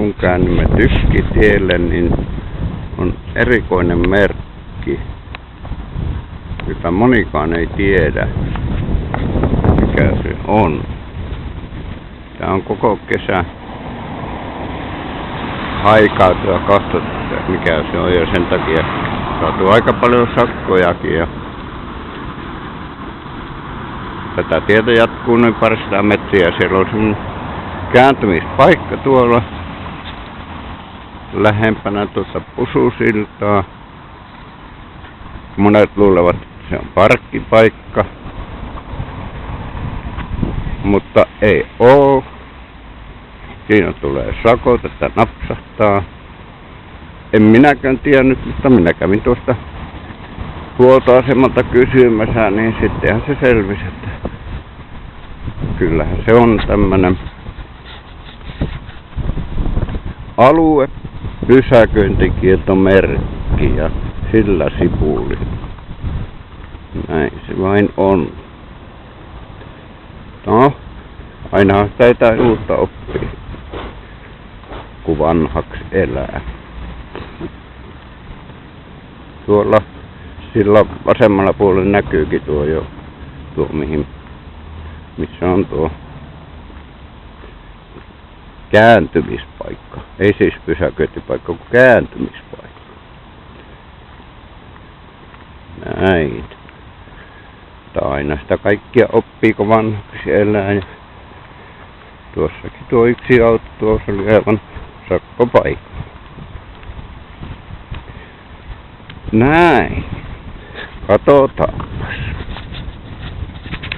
mun käännymme Tykkitielle, niin on erikoinen merkki, jota monikaan ei tiedä, mikä se on. Tää on koko kesä haikautu ja katsottu, mikä se on, ja sen takia saatu aika paljon sakkojakin. Ja tätä tietä jatkuu noin 200 metriä. Siellä on sun kääntymispaikka tuolla lähempänä tuossa Pususiltaa. Monet luulevat, että se on parkkipaikka, mutta ei oo. Siinä tulee sakot, että napsahtaa. En minäkään tiennyt, mutta minä kävin tuosta huoltoasemalta kysymässä, niin sittenhän se selvisi, että kyllähän se on tämmönen alue pysäköintikieltomerkki ja sillä sipuli. Näin se vain on. No, ainahan sitä ei tai uutta oppia, kun vanhaksi elää. Tuolla sillä vasemmalla puolella näkyykin tuo jo, missä on tuo kääntymispaikka. Ei siis pysäköintipaikka, kun kääntymispaikka. Näin. Aina sitä kaikkia oppii, kun vanhaksi elää. Ja tuossakin tuo yksi auto, tuossa oli aivan sakkopaikka. Näin. Katsotaanpas.